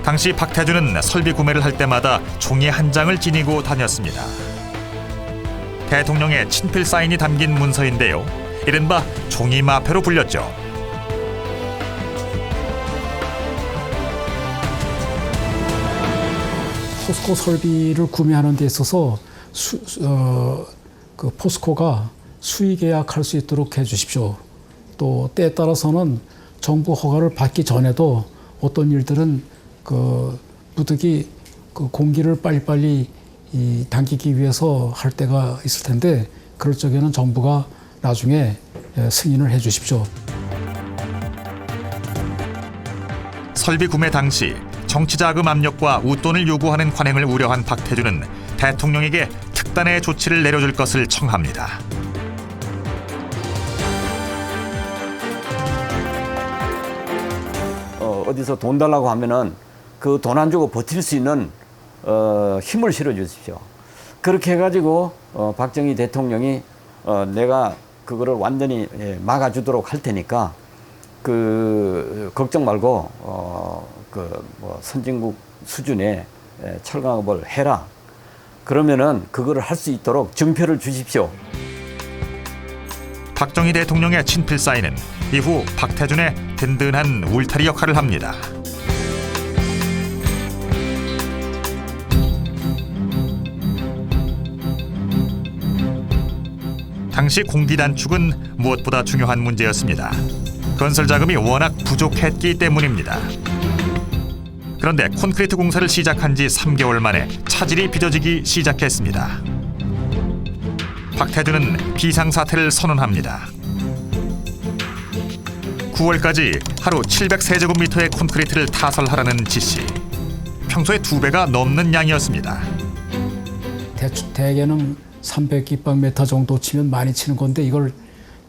Speaker 1: 당시 박태준은 설비 구매를 할 때마다 종이 한 장을 지니고 다녔습니다. 대통령의 친필 사인이 담긴 문서인데요. 이른바 종이마패로 불렸죠.
Speaker 16: 포스코 설비를 구매하는 데 있어서 그 포스코가 수의 계약할 수 있도록 해주십시오. 또 때에 따라서는 정부 허가를 받기 전에도 어떤 일들은 그 무득이 그 공기를 빨리빨리 당기기 위해서 할 때가 있을 텐데 그럴 적에는 정부가 나중에 승인을 해주십시오.
Speaker 1: 설비 구매 당시 정치자금 압력과 웃돈을 요구하는 관행을 우려한 박태준은 대통령에게 특단의 조치를 내려줄 것을 청합니다.
Speaker 13: 어디서 돈 달라고 하면은 그 돈 안 주고 버틸 수 있는 힘을 실어 주십시오. 그렇게 해가지고 박정희 대통령이 내가 그거를 완전히 막아주도록 할 테니까 그 걱정 말고 뭐 선진국 수준의 철강업을 해라. 그러면은 그거를 할 수 있도록 증표를 주십시오.
Speaker 1: 박정희 대통령의 친필 사인은 이후 박태준의 든든한 울타리 역할을 합니다. 당시 공기 단축은 무엇보다 중요한 문제였습니다. 건설 자금이 워낙 부족했기 때문입니다. 그런데 콘크리트 공사를 시작한 지 3개월 만에 차질이 빚어지기 시작했습니다. 박태준은 비상사태를 선언합니다. 9월까지 하루 700세제곱미터의 콘크리트를 타설하라는 지시. 평소의 2배가 넘는 양이었습니다.
Speaker 16: 대개는 300입방미터 정도 치면 많이 치는 건데 이걸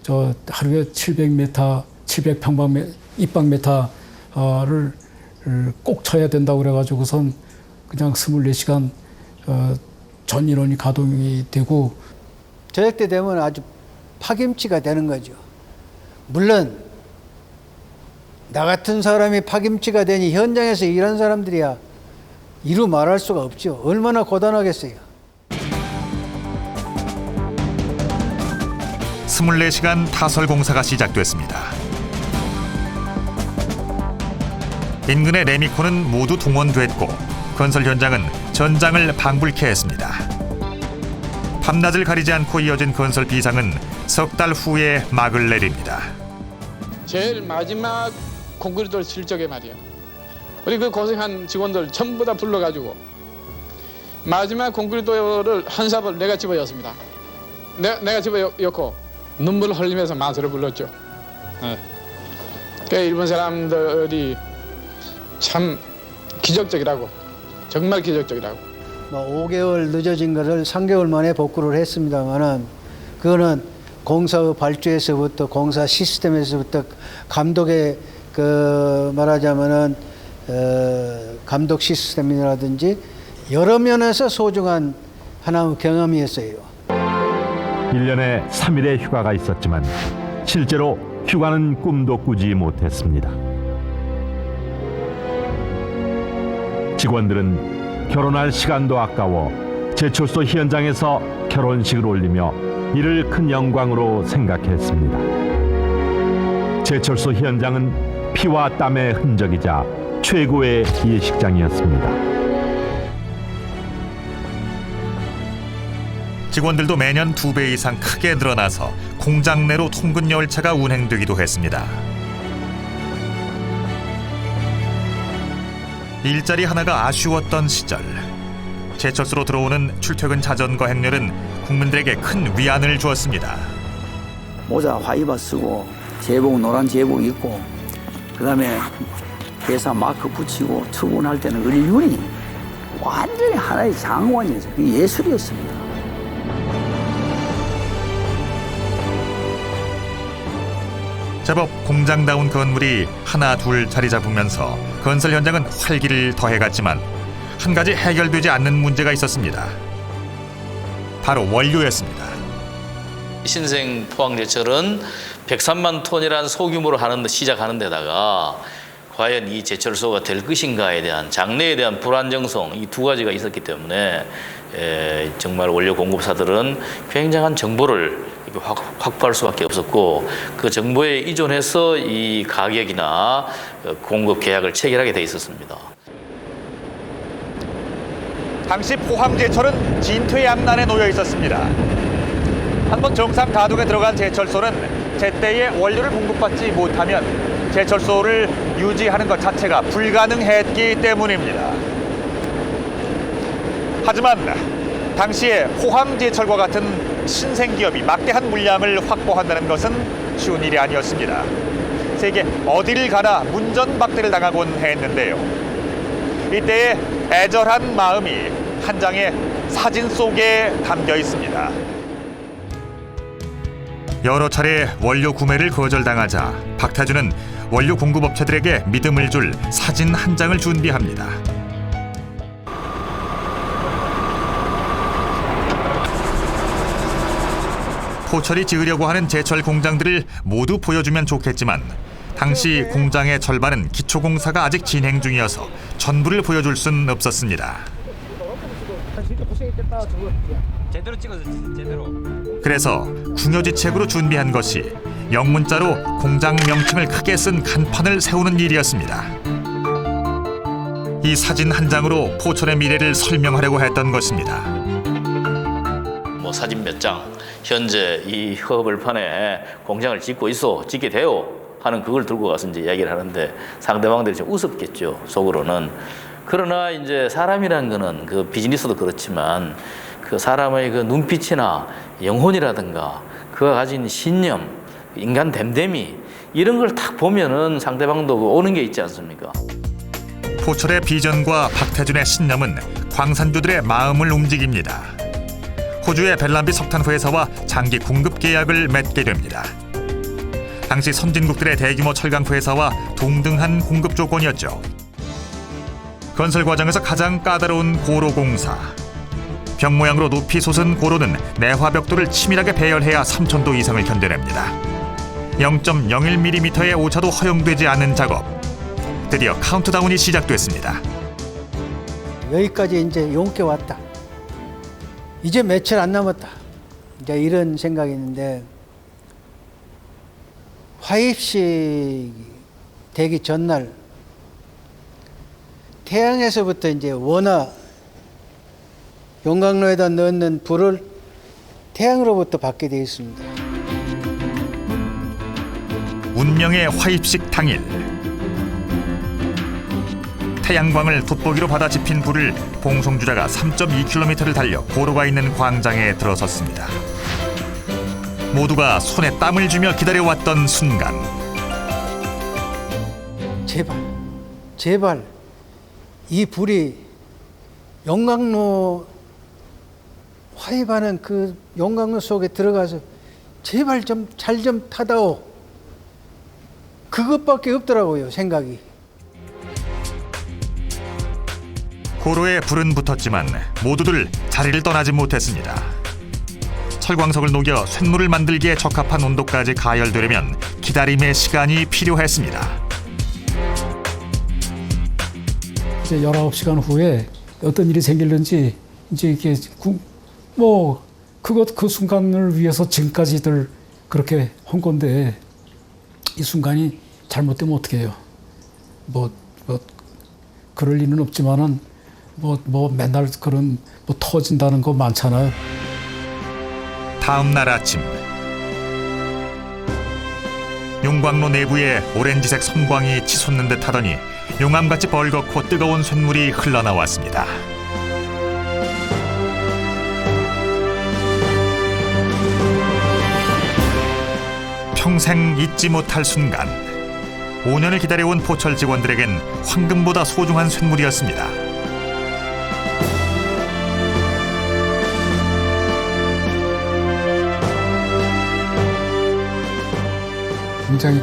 Speaker 16: 저 하루에 700평방 입방미터를 꼭 쳐야 된다고 그래가지고선 그냥 24시간 전 인원이 가동이 되고
Speaker 7: 저녁 때 되면 아주 파김치가 되는 거죠. 물론 나 같은 사람이 파김치가 되니 현장에서 일한 사람들이야 이루 말할 수가 없죠. 얼마나 고단하겠어요.
Speaker 1: 24시간 타설 공사가 시작됐습니다. 인근의 레미콘은 모두 동원됐고 건설 현장은 전장을 방불케 했습니다. 밤낮을 가리지 않고 이어진 건설 비상은 석 달 후에 막을 내립니다.
Speaker 9: 제일 마지막 콘크리트를 칠 적에 말이에요. 우리 그 고생한 직원들 전부 다 불러가지고 마지막 콘크리트를 한 삽을 내가 집어였습니다. 내가 집어였고 눈물을 흘리면서 만세를 불렀죠. 그 일본 사람들이 참 기적적이라고, 정말 기적적이라고.
Speaker 7: 5개월 늦어진 거를 3개월 만에 복구를 했습니다만은 그거는 공사의 발주에서부터 공사 시스템에서부터 감독의 그 말하자면은 감독 시스템이라든지 여러 면에서 소중한 하나의 경험이었어요.
Speaker 8: 1년에 3일의 휴가가 있었지만 실제로 휴가는 꿈도 꾸지 못했습니다. 직원들은 결혼할 시간도 아까워 제철소 현장에서 결혼식을 올리며 이를 큰 영광으로 생각했습니다. 제철소 현장은 피와 땀의 흔적이자 최고의 예식장이었습니다.
Speaker 1: 직원들도 매년 2배 이상 크게 늘어나서 공장 내로 통근 열차가 운행되기도 했습니다. 일자리 하나가 아쉬웠던 시절, 제철소로 들어오는 출퇴근 자전거 행렬은 국민들에게 큰 위안을 주었습니다.
Speaker 6: 모자 화이바 쓰고 제복 노란 제복 입고 그다음에 회사 마크 붙이고 출근할 때는 을륜이 완전히 하나의 장관이었어요. 그게 예술이었습니다.
Speaker 1: 제법 공장다운 건물이 하나 둘 자리 잡으면서 건설 현장은 활기를 더해갔지만 한 가지 해결되지 않는 문제가 있었습니다. 바로 원료였습니다.
Speaker 22: 신생 포항제철은 103만 톤이라는 소규모로 시작하는 데다가 과연 이 제철소가 될 것인가에 대한 장래에 대한 불안정성, 이 두 가지가 있었기 때문에 정말 원료 공급사들은 굉장한 정보를 확보할 수밖에 없었고 그 정보에 의존해서 이 가격이나 공급 계약을 체결하게 돼 있었습니다.
Speaker 1: 당시 포항제철은 진퇴양난에 놓여 있었습니다. 한번 정상 가동에 들어간 제철소는 제때에 원료를 공급받지 못하면 제철소를 유지하는 것 자체가 불가능했기 때문입니다. 하지만 당시에 포항제철과 같은 신생기업이 막대한 물량을 확보한다는 것은 쉬운 일이 아니었습니다. 세계 어디를 가나 문전박대를 당하곤 했는데요. 이때의 애절한 마음이 한 장의 사진 속에 담겨 있습니다. 여러 차례 원료 구매를 거절당하자 박태준은 원료 공급업체들에게 믿음을 줄 사진 한 장을 준비합니다. 포철이 지으려고 하는 제철 공장들을 모두 보여주면 좋겠지만 당시 공장의 절반은 기초공사가 아직 진행 중이어서 전부를 보여줄 순 없었습니다.
Speaker 11: 제대로 찍어서 제대로.
Speaker 1: 그래서 궁여지책으로 준비한 것이 영문자로 공장 명칭을 크게 쓴 간판을 세우는 일이었습니다. 이 사진 한 장으로 포천의 미래를 설명하려고 했던 것입니다.
Speaker 22: 뭐 사진 몇 장, 현재 이 허벌판에 공장을 짓게 돼요 하는 그걸 들고 가서 이제 이야기를 하는데 상대방들이 좀 우습겠죠, 속으로는. 그러나 이제 사람이란 거는 그 비즈니스도 그렇지만 그 사람의 그 눈빛이나 영혼이라든가 그가 가진 신념, 인간 됨됨이 이런 걸 딱 보면은 상대방도 오는 게 있지 않습니까?
Speaker 1: 포철의 비전과 박태준의 신념은 광산주들의 마음을 움직입니다. 호주의 벨람비 석탄 회사와 장기 공급 계약을 맺게 됩니다. 당시 선진국들의 대규모 철강 회사와 동등한 공급 조건이었죠. 건설 과정에서 가장 까다로운 고로 공사. 벽 모양으로 높이 솟은 고로는 내화 벽돌을 치밀하게 배열해야 3000도 이상을 견뎌냅니다. 0.01mm의 오차도 허용되지 않은 작업. 드디어 카운트다운이 시작됐습니다.
Speaker 7: 여기까지 이제 용케 왔다. 이제 며칠 안 남았다. 이제 이런 생각이 있는데 화입식 되기 전날 태양에서부터 이제 원화 용광로에다 넣는 불을 태양으로부터 받게 되어 있습니다.
Speaker 1: 운명의 화입식 당일. 태양광을 돋보기로 받아 집힌 불을 봉송주자가 3.2km를 달려 고로가 있는 광장에 들어섰습니다. 모두가 손에 땀을 주며 기다려왔던 순간.
Speaker 7: 제발 이 불이 용광로 화입하는 그 용광로 속에 들어가서 제발 좀 잘 좀 타다오. 그것밖에 없더라고요, 생각이.
Speaker 1: 고로에 불은 붙었지만 모두들 자리를 떠나지 못했습니다. 철광석을 녹여 쇳물을 만들기에 적합한 온도까지 가열되려면 기다림의 시간이 필요했습니다.
Speaker 16: 이제 19시간 후에 어떤 일이 생길는지 이제 이게 그 순간을 위해서 지금까지들 그렇게 한 건데 이 순간이 잘못되면 어떻게 해요? 그럴 리는 없지만은 맨날 그런 터진다는 거 많잖아요.
Speaker 1: 다음 날 아침 용광로 내부에 오렌지색 섬광이 치솟는 듯 하더니 용암같이 벌겋고 뜨거운 쇳물이 흘러나왔습니다. 평생 잊지 못할 순간. 5년을 기다려온 포철 직원들에겐 황금보다 소중한 쇳물이었습니다.
Speaker 16: 굉장히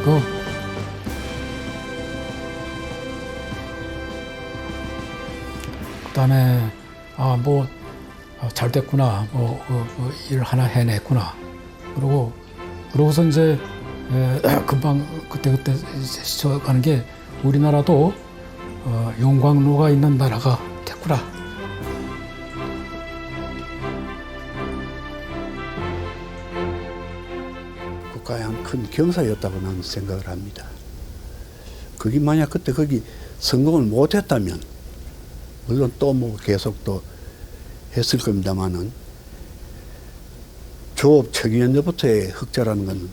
Speaker 16: 그다음에 잘 됐구나, 일 하나 해냈구나. 그러고서 이제 금방 그때 스쳐가는 게 우리나라도 용광로가 있는 나라가 됐구나.
Speaker 18: 국가의 한 큰 경사였다고 나는 생각을 합니다. 그게 만약 그때 거기 성공을 못했다면 물론 또 계속 또 했을 겁니다만은 조업 초기년부터의 흑자라는 건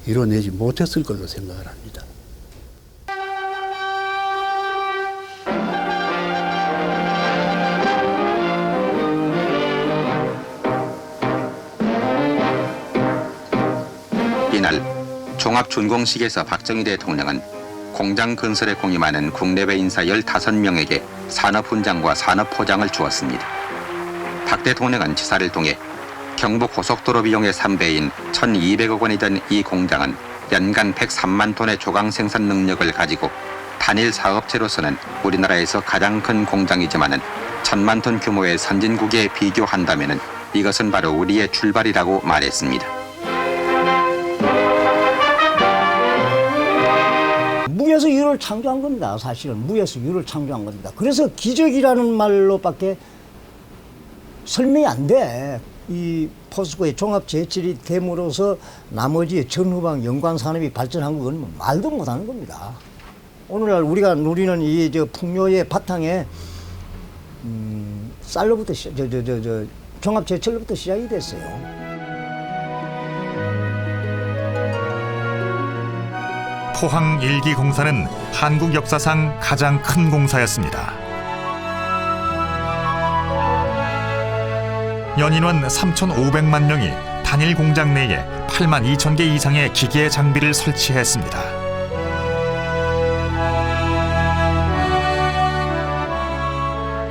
Speaker 18: 이뤄내지 못했을 걸로 생각을 합니다.
Speaker 11: 이날 종합준공식에서 박정희 대통령은 공장 건설에 공임하는 국내외 인사 15명에게 산업훈장과 산업포장을 주었습니다. 박 대통령은 지사를 통해 경부 고속도로 비용의 3배인 1,200억 원이 든 이 공장은 연간 103만 톤의 조강 생산 능력을 가지고 단일 사업체로서는 우리나라에서 가장 큰 공장이지만은 1,000만 톤 규모의 선진국에 비교한다면은 이것은 바로 우리의 출발이라고 말했습니다.
Speaker 15: 무에서 유를 창조한 겁니다. 사실은 무에서 유를 창조한 겁니다. 그래서 기적이라는 말로밖에 설명이 안 돼. 이 포스코의 종합 제철이 됨으로써 나머지 전후방 연관 산업이 발전한 건 말도 못하는 겁니다. 오늘날 우리가 누리는 이 풍요의 바탕에 쌀로부터 종합 제철로부터 시작이 됐어요.
Speaker 1: 포항 1기 공사는 한국 역사상 가장 큰 공사였습니다. 연인원 3,500만 명이 단일 공장 내에 8만 2천 개 이상의 기계 장비를 설치했습니다.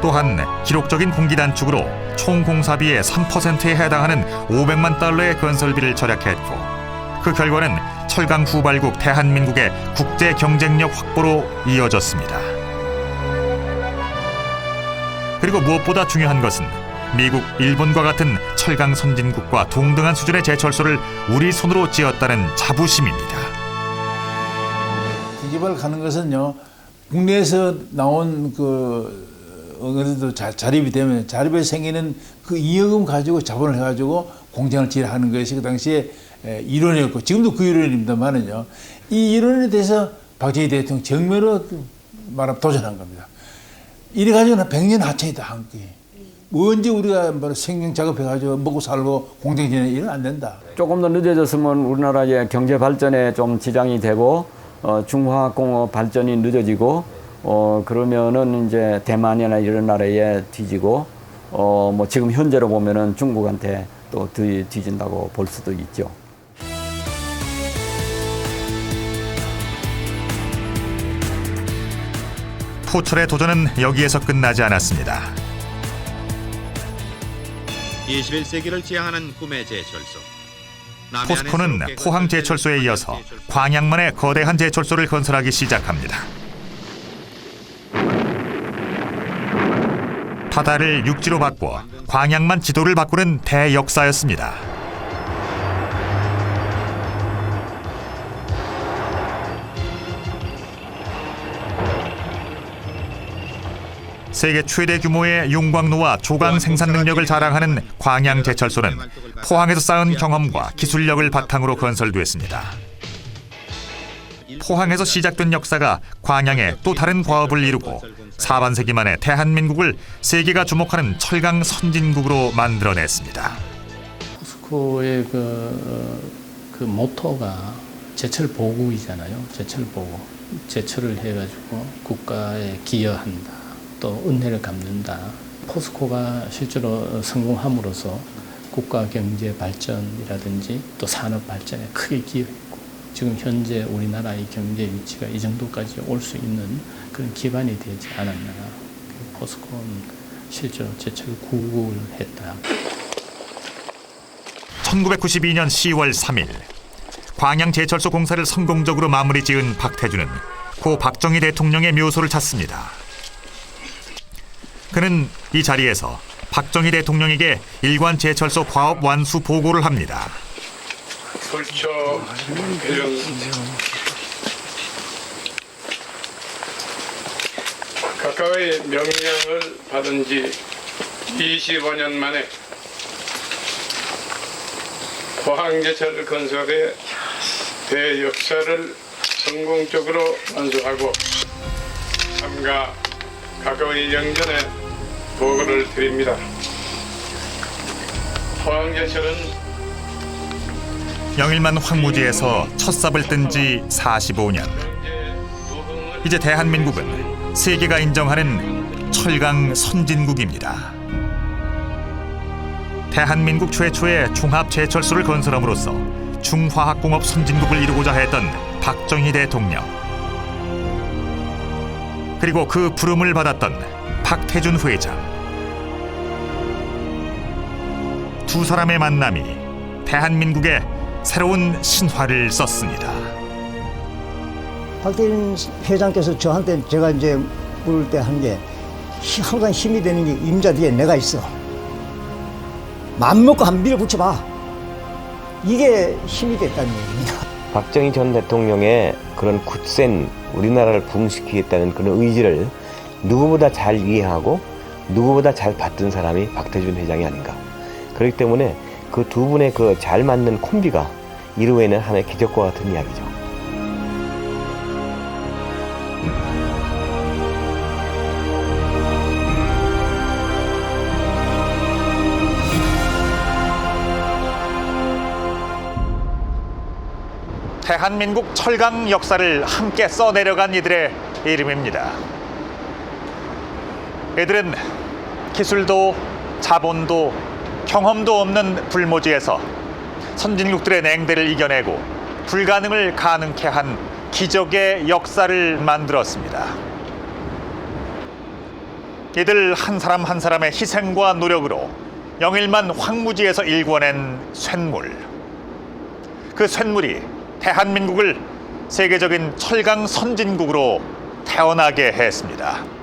Speaker 1: 또한 기록적인 공기 단축으로 총 공사비의 3%에 해당하는 500만 달러의 건설비를 절약했고, 그 결과는 철강 후발국 대한민국의 국제 경쟁력 확보로 이어졌습니다. 그리고 무엇보다 중요한 것은 미국, 일본과 같은 철강 선진국과 동등한 수준의 제철소를 우리 손으로 찧었다는 자부심입니다.
Speaker 2: 기계발 가는 것은요, 국내에서 나온 어느 정도 자립이 되면 자립에 생기는 그 이익금 가지고 자본을 해가지고 공장을 지으하는 것이 그 당시에 이론이었고, 지금도 그 이론입니다만은요, 이 이론에 대해서 박정희 대통령 정면으로 말하면 도전한 겁니다. 이래가지고는 100년 하차이다, 한국이. 언제 우리가 생명 작업해가지고 먹고 살고 공장 지내는 일은 안 된다.
Speaker 13: 조금 더 늦어졌으면 우리나라의 경제 발전에 좀 지장이 되고 중화학공업 발전이 늦어지고 그러면은 이제 대만이나 이런 나라에 뒤지고 뭐 지금 현재로 보면은 중국한테 또 뒤진다고 볼 수도 있죠.
Speaker 1: 포철의 도전은 여기에서 끝나지 않았습니다.
Speaker 11: 21세기를 지향하는 꿈의 제철소.
Speaker 1: 포스코는 포항 제철소에 이어서 광양만의 거대한 제철소를 건설하기 시작합니다. 바다를 육지로 바꿔 광양만 지도를 바꾸는 대역사였습니다. 세계 최대 규모의 용광로와 조강 생산 능력을 자랑하는 광양 제철소는 포항에서 쌓은 경험과 기술력을 바탕으로 건설됐습니다. 포항에서 시작된 역사가 광양에 또 다른 과업을 이루고 4반세기 만에 대한민국을 세계가 주목하는 철강 선진국으로 만들어냈습니다.
Speaker 12: 포스코의 그 모토가 제철 보국이잖아요. 제철 보국. 제철을 해가지고 국가에 기여한다. 또 은혜를 갚는다. 포스코가 실제로 성공함으로써 국가 경제 발전이라든지 또 산업 발전에 크게 기여했고, 지금 현재 우리나라의 경제 위치가 이 정도까지 올 수 있는 그런 기반이 되지 않았나. 포스코는 실제로 제철 구국을 했다.
Speaker 1: 1992년 10월 3일 광양 제철소 공사를 성공적으로 마무리 지은 박태준은 고 박정희 대통령의 묘소를 찾습니다. 그는 이 자리에서 박정희 대통령에게 일관 제철소 과업 완수 보고를 합니다.
Speaker 20: 불초 이런 각각의 명령을 받은 지 25년 만에 포항제철 건설의 대역사를 성공적으로 완수하고 삼가 가까이 영전에 보고를 드립니다. 포항제철은
Speaker 1: 영일만 황무지에서 첫 삽을 뜬 지 45년. 이제 대한민국은 세계가 인정하는 철강 선진국입니다. 대한민국 최초의 종합 제철소를 건설함으로써 중화학공업 선진국을 이루고자 했던 박정희 대통령. 그리고 그 부름을 받았던 박태준 회장. 두 사람의 만남이 대한민국의 새로운 신화를 썼습니다.
Speaker 15: 박태준 회장께서 저한테 제가 이제 물을 때 한 게 항상 힘이 되는 게 임자 뒤에 내가 있어. 맘 먹고 한 밀어붙여봐. 이게 힘이 됐다는 얘기입니다.
Speaker 14: 박정희 전 대통령의 그런 굳센 우리나라를 부흥시키겠다는 그런 의지를 누구보다 잘 이해하고 누구보다 잘 받던 사람이 박태준 회장이 아닌가. 그렇기 때문에 그 두 분의 그 잘 맞는 콤비가 이루어내는 하나의 기적과 같은 이야기죠.
Speaker 1: 대한민국 철강 역사를 함께 써내려간 이들의 이름입니다. 이들은 기술도 자본도 경험도 없는 불모지에서 선진국들의 냉대를 이겨내고 불가능을 가능케 한 기적의 역사를 만들었습니다. 이들 한 사람 한 사람의 희생과 노력으로 영일만 황무지에서 일궈낸 쇳물. 그 쇳물이 대한민국을 세계적인 철강 선진국으로 태어나게 했습니다.